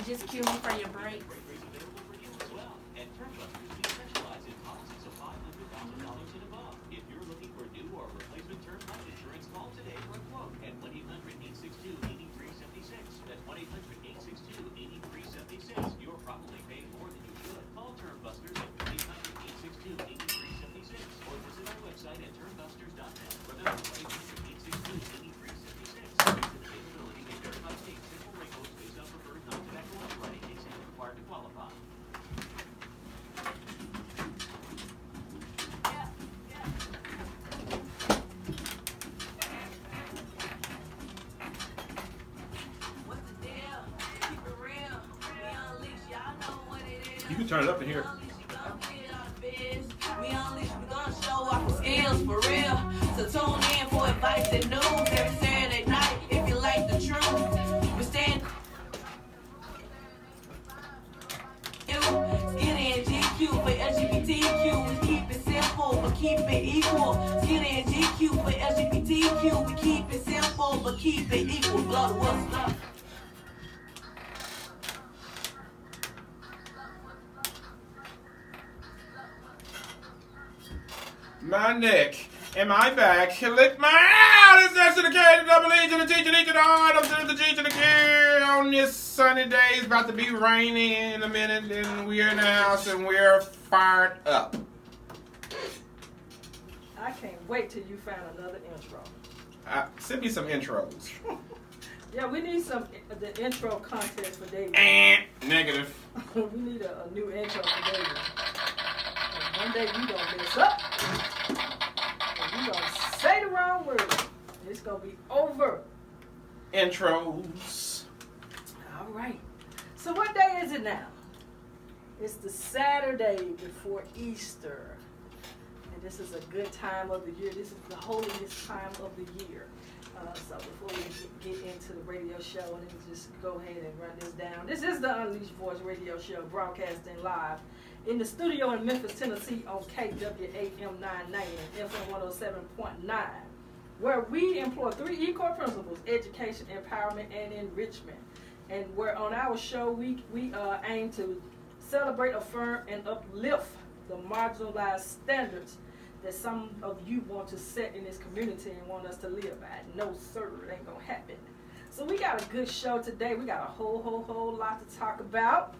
just cue me for your break. You can turn it up in here. We gonna show off the skills for real. So tune in for advice and news every Saturday night if you like the truth. We stand Skinny and GQ for LGBTQ. We keep it simple but keep it equal. Skinny and GQ for LGBTQ. We keep it simple but keep it equal. Blood, what's up? My neck. Am I back? Lick my out! It's next to the K, the double E to the T to the E to the R, to the G to the K on this sunny day. It's about to be rainy in a minute, and we're in the house and we're fired up. I can't wait till you find another intro. Send me some intros. Yeah, we need the intro contest for David. Negative. We need a new intro for David. And one day you gonna mess up. And you gonna say the wrong word. It's gonna be over. Intros. All right. So what day is it now? It's the Saturday before Easter. And this is a good time of the year. This is the holiest time of the year. So before we get into the radio show, let me just go ahead and run this down. This is the Unleashed Voice radio show broadcasting live in the studio in Memphis, Tennessee on KWAM 990 and FM 107.9, where we employ 3 E-Core principles: education, empowerment, and enrichment. And where on our show we aim to celebrate, affirm, and uplift the marginalized standards that some of you want to set in this community and want us to live by. No, sir, it ain't gonna happen. So we got a good show today. We got a whole lot to talk about.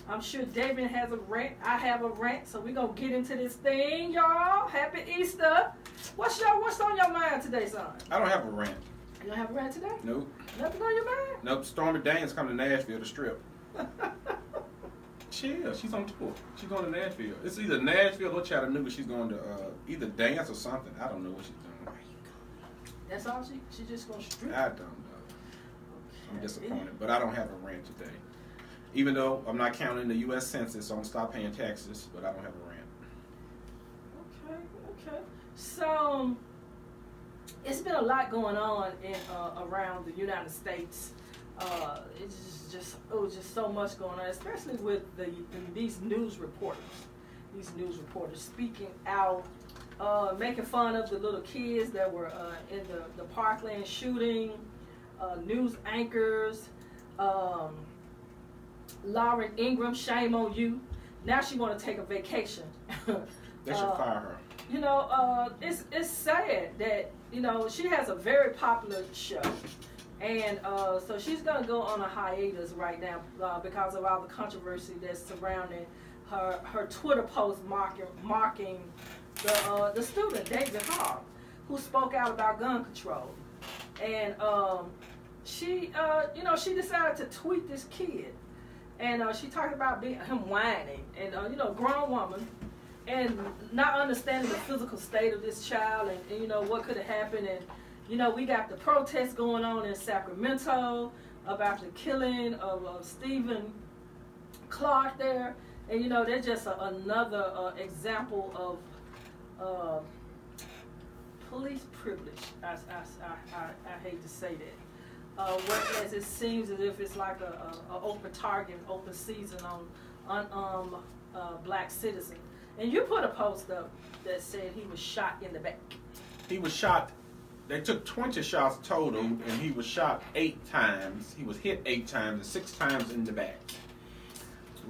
I'm sure David has a rant. I have a rant. So we're gonna get into this thing, y'all. Happy Easter. What's on your mind today, son? I don't have a rant. You don't have a rant today? Nope. Nothing on your mind? Nope. Stormy Daniels coming to Nashville to strip. Chill. She's on tour. She's going to Nashville. It's either Nashville or Chattanooga. She's going to either dance or something. I don't know what she's doing. That's all she just going to strip? I don't know. Okay. I'm disappointed. But I don't have a rant today. Even though I'm not counting the U.S. Census, so I'm going to stop paying taxes, but I don't have a rant. Okay. So, it's been a lot going on in around the United States. It's just so much going on, especially with these news reporters. These news reporters speaking out, making fun of the little kids that were in the Parkland shooting, news anchors, Lauren Ingram, shame on you. Now she want to take a vacation. They should fire her. You know, it's sad that, you know, she has a very popular show. And so she's going to go on a hiatus right now because of all the controversy that's surrounding her Twitter post mocking the student, David Hall, who spoke out about gun control. And she decided to tweet this kid. And she talked about him whining. And, grown woman. And not understanding the physical state of this child and what could have happened. And, we got the protests going on in Sacramento about the killing of Stephen Clark there. And, they're just another example of police privilege. I hate to say that. Whereas it seems as if it's like a open target, open season on black citizens. And you put a post up that said he was shot in the back. He was shot. They took 20 shots total, and he was shot 8 times. He was hit 8 times and 6 times in the back.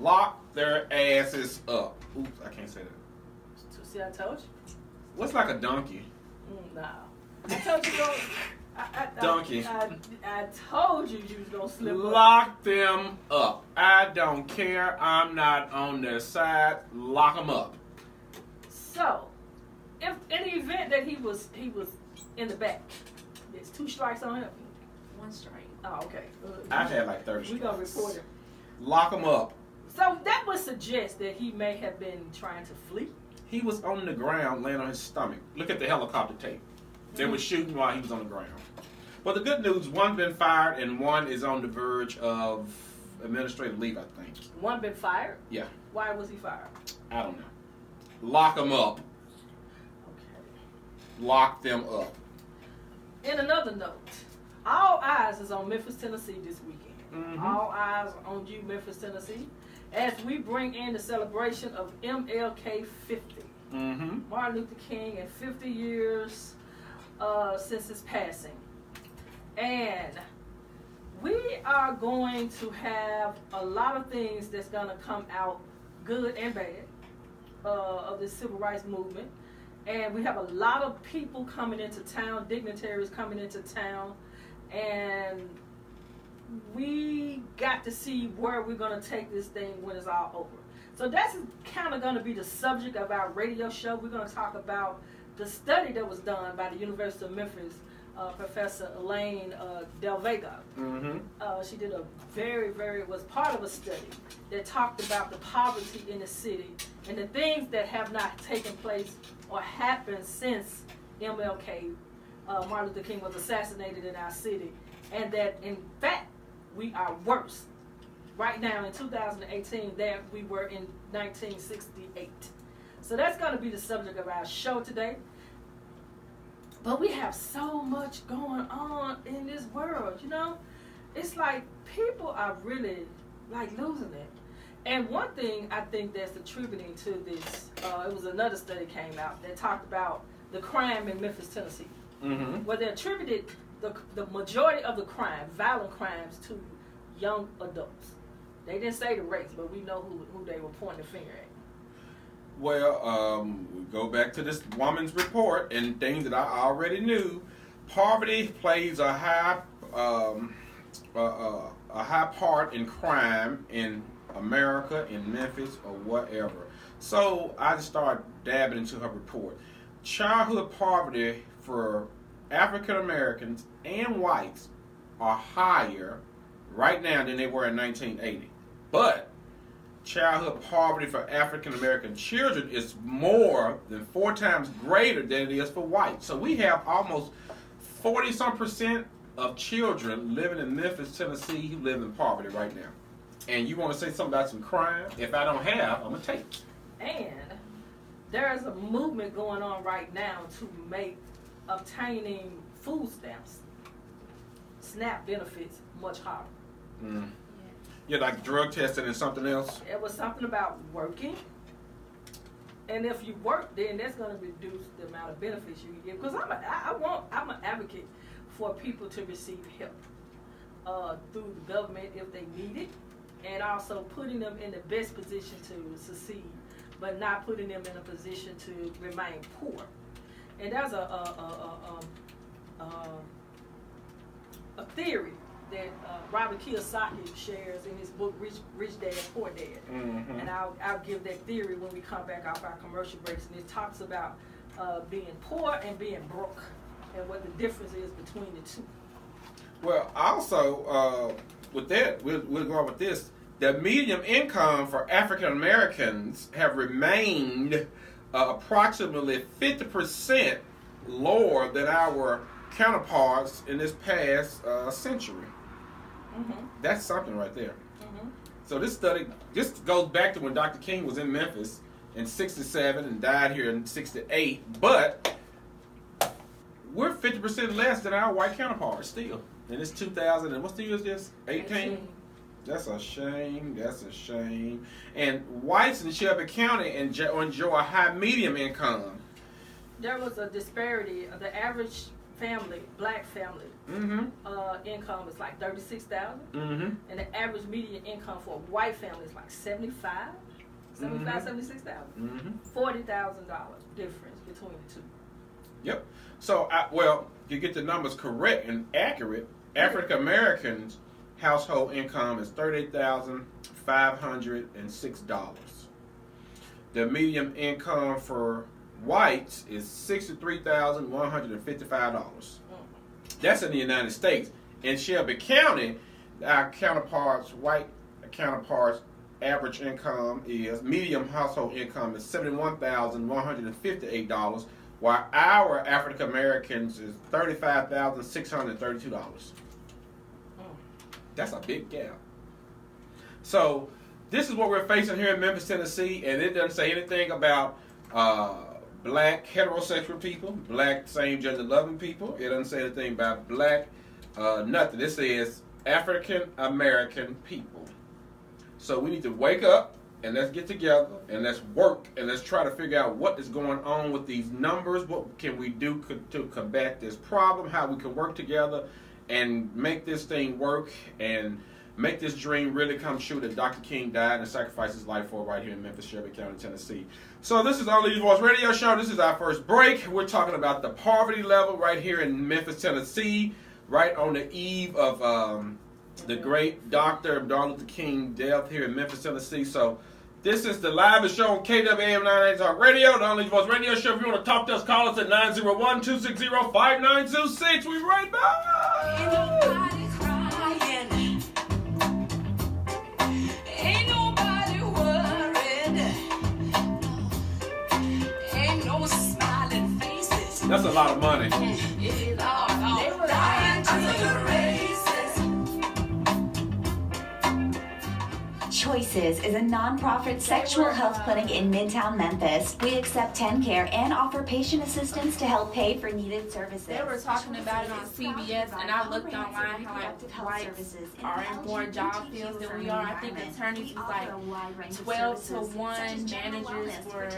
Locked their asses up. Oops, I can't say that. See, I told you. What's like a donkey? No. I told you go. Donkey. I told you was gonna slip up. Lock them up. I don't care. I'm not on their side. Lock them up. So, if in the event that he was in the back, there's 2 strikes on him. 1 strike. Oh, okay. I've had like 30 We gonna strikes. report him. Lock them up. So that would suggest that he may have been trying to flee. He was on the ground, laying on his stomach. Look at the helicopter tape. They were shooting while he was on the ground. But the good news, 1 been fired and 1 is on the verge of administrative leave, I think. 1 been fired? Yeah. Why was he fired? I don't know. Lock them up. Okay. Lock them up. In another note, all eyes is on Memphis, Tennessee this weekend. Mm-hmm. All eyes on you, Memphis, Tennessee, as we bring in the celebration of MLK 50. Mm-hmm. Martin Luther King, and 50 years since his passing. And we are going to have a lot of things that's going to come out, good and bad, of the civil rights movement. And we have a lot of people coming into town, dignitaries coming into town, and we got to see where we're going to take this thing when it's all over. So that's kind of going to be the subject of our radio show. We're going to talk about the study that was done by the University of Memphis, Professor Elaine Del Vega. Mm-hmm. She did was part of a study that talked about the poverty in the city and the things that have not taken place or happened since MLK, Martin Luther King, was assassinated in our city. And that, in fact, we are worse right now in 2018 than we were in 1968. So that's going to be the subject of our show today. But we have so much going on in this world, you know? It's like people are really like losing it. And one thing I think that's attributing to this, it was another study came out that talked about the crime in Memphis, Tennessee. Mm-hmm. Where they attributed the majority of the crime, violent crimes, to young adults. They didn't say the race, but we know who they were pointing the finger at. Well, we go back to this woman's report and things that I already knew. Poverty plays a high part in crime in America, in Memphis, or whatever. So I just started dabbing into her report. Childhood poverty for African Americans and whites are higher right now than they were in 1980. But childhood poverty for African American children is more than 4 times greater than it is for whites. So we have almost 40-some% of children living in Memphis, Tennessee, who live in poverty right now. And you want to say something about some crime? If I don't have, I'm going to take. And there is a movement going on right now to make obtaining food stamps, SNAP benefits, much harder. Mm. Yeah, like drug testing and something else? It was something about working. And if you work, then that's going to reduce the amount of benefits you can get. Because I'm an advocate for people to receive help through the government if they need it, and also putting them in the best position to succeed, but not putting them in a position to remain poor. And there's a theory that Robert Kiyosaki shares in his book Rich Dad Poor Dad. Mm-hmm. And I'll give that theory when we come back off our commercial breaks. And it talks about being poor and being broke and what the difference is between the two. Well, also, with that, we'll go on with this. The median income for African Americans have remained approximately 50% lower than our counterparts in this past century. Mm-hmm. That's something right there. Mm-hmm. So this study, this goes back to when Dr. King was in Memphis in 67 and died here in 68, but we're 50% less than our white counterparts still. And it's 2000, and what's the year is this? 18? That's a shame. That's a shame. And whites in Shelby County enjoy a high medium income. There was a disparity. The average black family, income is like $36,000, and the average median income for a white family is like $76,000, $40,000 difference between the two. Yep. So, you get the numbers correct and accurate. African Americans' household income is $38,506. The median income for whites is $63,155. That's in the United States. In Shelby County, our white counterparts, average income median household income is $71,158, while our African Americans is $35,632. That's a big gap. So this is what we're facing here in Memphis, Tennessee, and it doesn't say anything about black heterosexual people, black same-gender loving people. It doesn't say anything about black nothing. This says African American people. So we need to wake up and let's get together and let's work and let's try to figure out what is going on with these numbers. What can we do to combat this problem? How we can work together and make this thing work and make this dream really come true that Dr. King died and sacrificed his life for right here in Memphis, Shelby County, Tennessee. So this is Only Voice Radio Show. This is our first break. We're talking about the poverty level right here in Memphis, Tennessee, right on the eve of the great Dr. Martin Luther King death here in Memphis, Tennessee. So this is the live show on KWAM 98 Talk Radio, the Only Voice Radio Show. If you want to talk to us, call us at 901-260-5926. We'll be right back. Ain't nobody crying. Ain't nobody worried. Ain't no smiling faces. That's a lot of money. It is all dying to the races. Choices is a non-profit sexual health clinic in Midtown Memphis. We accept TennCare and offer patient assistance to help pay for needed services. They were talking about it on CBS, and I looked online how whites are in more job fields than we are. I think attorneys was like 12 to 1, managers were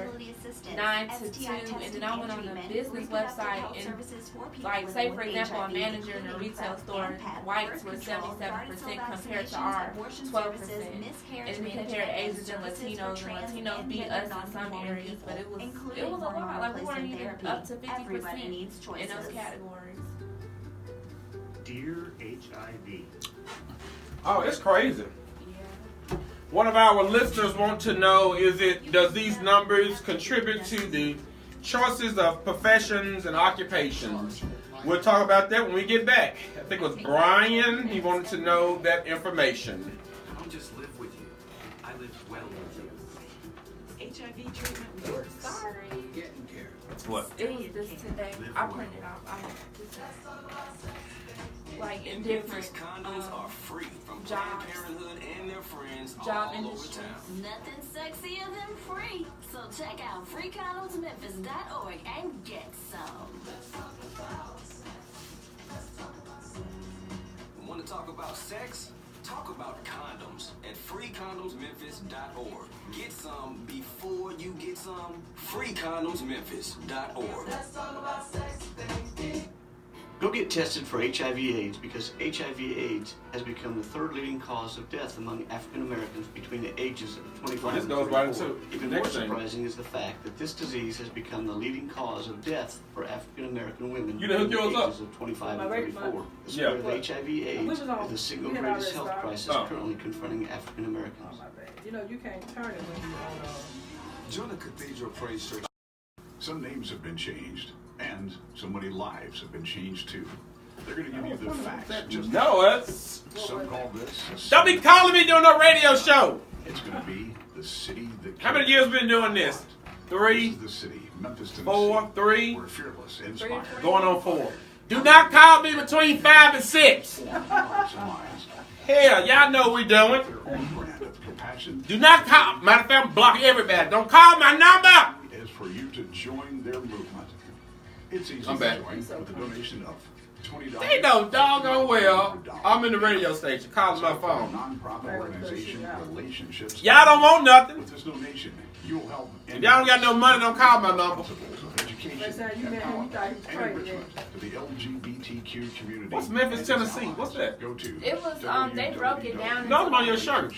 9 to 2, and then I went on the business website and, like, say for example, a manager in a retail store, whites were 77% compared to our 12%. And we compared Asians and Latinos beat us in some areas, but it was a lot. Like, we weren't even up to 50% in those categories. Dear HIV. Oh, it's crazy. Yeah. One of our listeners want to know, does these numbers contribute to the choices of professions and occupations? We'll talk about that when we get back. I think it was Brian. He wanted to know that information. I don't just live with you. I live well with you. HIV treatment works. Sorry. Getting care. What? It was this today. I printed out. Like in different condoms are free from jobs. Planned Parenthood and their friends Job all over industry. town. Nothing sexier than free. So check out freecondomsmemphis.org and get some. Want to talk about sex? Talk about condoms at freecondomsmemphis.org. Get some before you get some. freecondomsmemphis.org. Go get tested for HIV/AIDS because HIV/AIDS has become the third leading cause of death among African Americans between the ages of 25 This and goes 34. right into Even the more next thing. surprising is the fact that this disease has become the leading cause of death for African American women You done between hooked the yours ages of 25 and My rate- 34. The Yeah. spread of HIV/AIDS is the single we had greatest already health started. crisis Oh. currently confronting African Oh, Americans. my bad. You know, you can't turn it when you're on Join the Cathedral Praise Church. Some names have been changed, and so many lives have been changed too. They're going to give you the facts. Just No, it's... some call this. Don't be calling me doing no radio show. It's going to be the city that. How many years been doing this? This 3, is the city, Memphis, Tennessee. 4, 3, We're fearless, inspired. going on 4. Do not call me between 5 and 6. Hearts and minds. Hell, y'all know what we doing. Their own brand of compassion Do not call. Matter of fact, I'm blocking everybody. Don't call my number. is for you to join their movement. It's easy I'm to back. join with a donation of $20. They know doggone well I'm in the radio station calling my phone. Nonprofit organization relationships. Y'all don't want nothing. With this donation, you will help. If y'all don't got no money, don't call my number. Principles of education education, That's how you met him. You thought he was and crazy. enrichment to the LGBTQ community. What's Memphis, Tennessee? What's that? Go to It was they broke it down. No, into on your shirt.